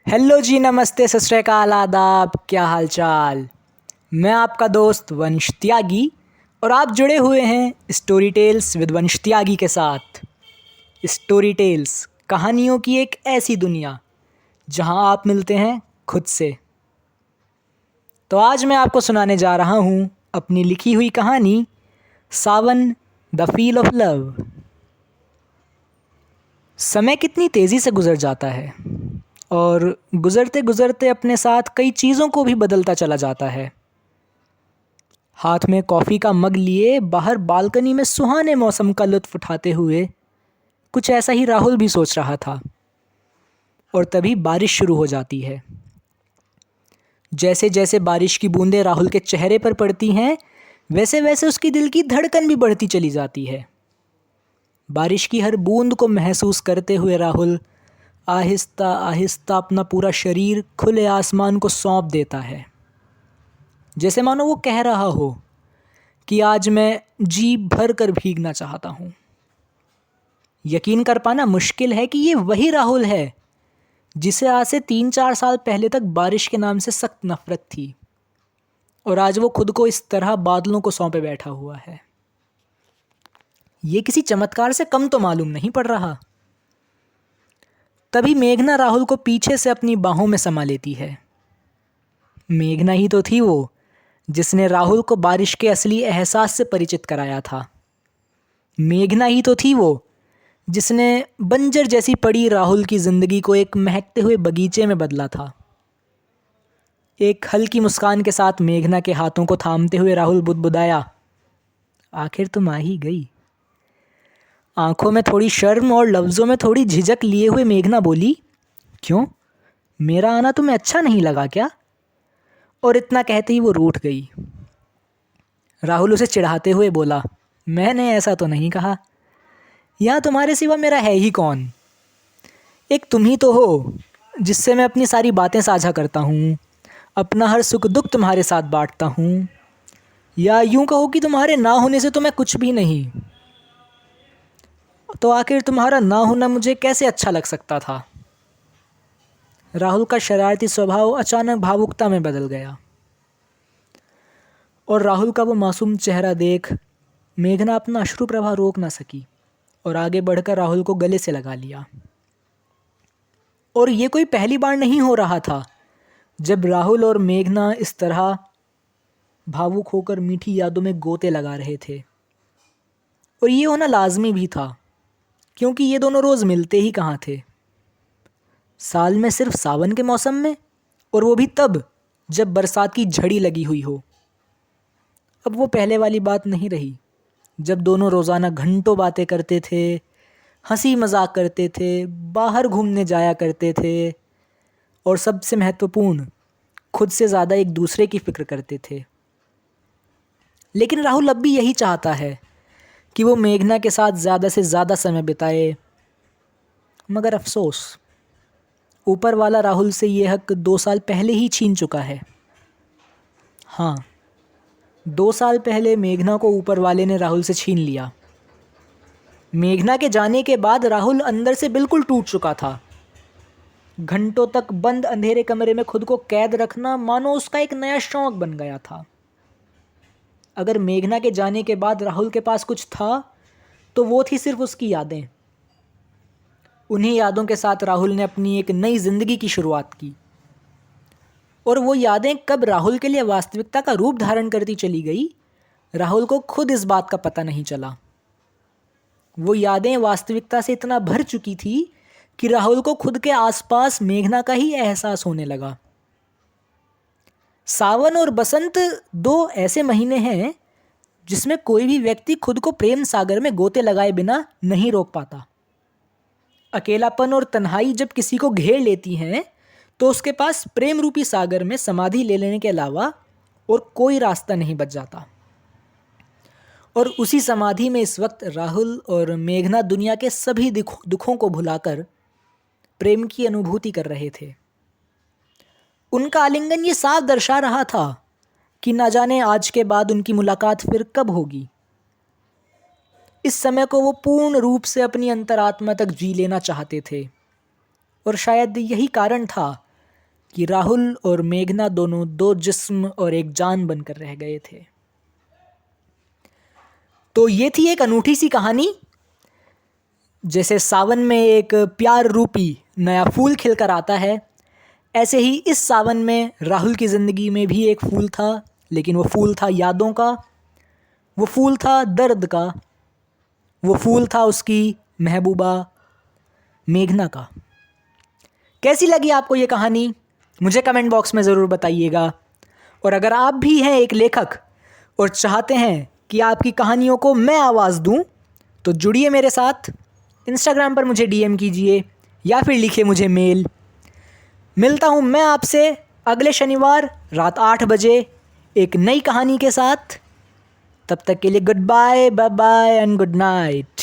Hello जी, नमस्ते, सत श्री अकाल, आदाब, क्या हाल चाल। मैं आपका दोस्त वंश त्यागी और आप जुड़े हुए हैं स्टोरी टेल्स विद वंश त्यागी के साथ। स्टोरी टेल्स, कहानियों की एक ऐसी दुनिया जहां आप मिलते हैं खुद से। तो आज मैं आपको सुनाने जा रहा हूं अपनी लिखी हुई कहानी सावन द फील ऑफ लव। समय कितनी तेज़ी से गुज़र जाता है और गुज़रते गुज़रते अपने साथ कई चीज़ों को भी बदलता चला जाता है। हाथ में कॉफ़ी का मग लिए बाहर बालकनी में सुहाने मौसम का लुत्फ़ उठाते हुए कुछ ऐसा ही राहुल भी सोच रहा था। और तभी बारिश शुरू हो जाती है। जैसे जैसे बारिश की बूंदें राहुल के चेहरे पर पड़ती हैं, वैसे वैसे उसकी दिल की धड़कन भी बढ़ती चली जाती है। बारिश की हर बूंद को महसूस करते हुए राहुल आहिस्ता आहिस्ता अपना पूरा शरीर खुले आसमान को सौंप देता है, जैसे मानो वो कह रहा हो कि आज मैं जी भर कर भीगना चाहता हूँ। यकीन कर पाना मुश्किल है कि ये वही राहुल है जिसे आज से 3-4 साल पहले तक बारिश के नाम से सख्त नफरत थी, और आज वो खुद को इस तरह बादलों को सौंपे बैठा हुआ है। ये किसी चमत्कार से कम तो मालूम नहीं पड़ रहा। तभी मेघना राहुल को पीछे से अपनी बाहों में समा लेती है। मेघना ही तो थी वो जिसने राहुल को बारिश के असली एहसास से परिचित कराया था। मेघना ही तो थी वो जिसने बंजर जैसी पड़ी राहुल की ज़िंदगी को एक महकते हुए बगीचे में बदला था। एक हल्की मुस्कान के साथ मेघना के हाथों को थामते हुए राहुल बुदबुदाया, आखिर तुम आ ही गई। आंखों में थोड़ी शर्म और लफ्ज़ों में थोड़ी झिझक लिए हुए मेघना बोली, क्यों, मेरा आना तुम्हें अच्छा नहीं लगा क्या? और इतना कहते ही वो रूठ गई। राहुल उसे चिढ़ाते हुए बोला, मैंने ऐसा तो नहीं कहा। यहाँ तुम्हारे सिवा मेरा है ही कौन? एक तुम ही तो हो जिससे मैं अपनी सारी बातें साझा करता हूँ, अपना हर सुख दुख तुम्हारे साथ बांटता हूँ, या यूँ कहो कि तुम्हारे ना होने से तो मैं कुछ भी नहीं। तो आखिर तुम्हारा ना होना मुझे कैसे अच्छा लग सकता था? राहुल का शरारती स्वभाव अचानक भावुकता में बदल गया, और राहुल का वो मासूम चेहरा देख मेघना अपना अश्रु प्रवाह रोक ना सकी और आगे बढ़कर राहुल को गले से लगा लिया। और ये कोई पहली बार नहीं हो रहा था जब राहुल और मेघना इस तरह भावुक होकर मीठी यादों में गोते लगा रहे थे। और ये होना लाजमी भी था, क्योंकि ये दोनों रोज़ मिलते ही कहाँ थे। साल में सिर्फ सावन के मौसम में, और वो भी तब जब बरसात की झड़ी लगी हुई हो। अब वो पहले वाली बात नहीं रही जब दोनों रोज़ाना घंटों बातें करते थे, हंसी मजाक करते थे, बाहर घूमने जाया करते थे, और सबसे महत्वपूर्ण, खुद से ज़्यादा एक दूसरे की फ़िक्र करते थे। लेकिन राहुल अब भी यही चाहता है कि वो मेघना के साथ ज़्यादा से ज़्यादा समय बिताए। मगर अफसोस, ऊपर वाला राहुल से ये हक 2 साल पहले ही छीन चुका है। हाँ, 2 साल पहले मेघना को ऊपर वाले ने राहुल से छीन लिया। मेघना के जाने के बाद राहुल अंदर से बिल्कुल टूट चुका था। घंटों तक बंद अंधेरे कमरे में खुद को कैद रखना मानो उसका एक नया शौक बन गया था। अगर मेघना के जाने के बाद राहुल के पास कुछ था तो वो थी सिर्फ उसकी यादें। उन्हीं यादों के साथ राहुल ने अपनी एक नई जिंदगी की शुरुआत की, और वो यादें कब राहुल के लिए वास्तविकता का रूप धारण करती चली गई, राहुल को खुद इस बात का पता नहीं चला। वो यादें वास्तविकता से इतना भर चुकी थी कि राहुल को खुद के आसपास मेघना का ही एहसास होने लगा। सावन और बसंत 2 ऐसे महीने हैं जिसमें कोई भी व्यक्ति खुद को प्रेम सागर में गोते लगाए बिना नहीं रोक पाता। अकेलापन और तन्हाई जब किसी को घेर लेती हैं तो उसके पास प्रेम रूपी सागर में समाधि ले लेने के अलावा और कोई रास्ता नहीं बच जाता। और उसी समाधि में इस वक्त राहुल और मेघना दुनिया के सभी दुखों को भुलाकर प्रेम की अनुभूति कर रहे थे। उनका आलिंगन ये साफ दर्शा रहा था कि न जाने आज के बाद उनकी मुलाकात फिर कब होगी। इस समय को वो पूर्ण रूप से अपनी अंतरात्मा तक जी लेना चाहते थे, और शायद यही कारण था कि राहुल और मेघना दोनों दो जिस्म और एक जान बनकर रह गए थे। तो ये थी एक अनूठी सी कहानी। जैसे सावन में एक प्यार रूपी नया फूल खिलकर आता है, ऐसे ही इस सावन में राहुल की ज़िंदगी में भी एक फूल था, लेकिन वो फूल था यादों का, वो फूल था दर्द का, वो फूल था उसकी महबूबा मेघना का। कैसी लगी आपको ये कहानी? मुझे कमेंट बॉक्स में ज़रूर बताइएगा। और अगर आप भी हैं एक लेखक और चाहते हैं कि आपकी कहानियों को मैं आवाज़ दूं, तो जुड़िए मेरे साथ। इंस्टाग्राम पर मुझे डीएम कीजिए या फिर लिखिए मुझे मेल। मिलता हूं मैं आपसे अगले शनिवार रात 8 बजे एक नई कहानी के साथ। तब तक के लिए goodbye, bye bye and good night.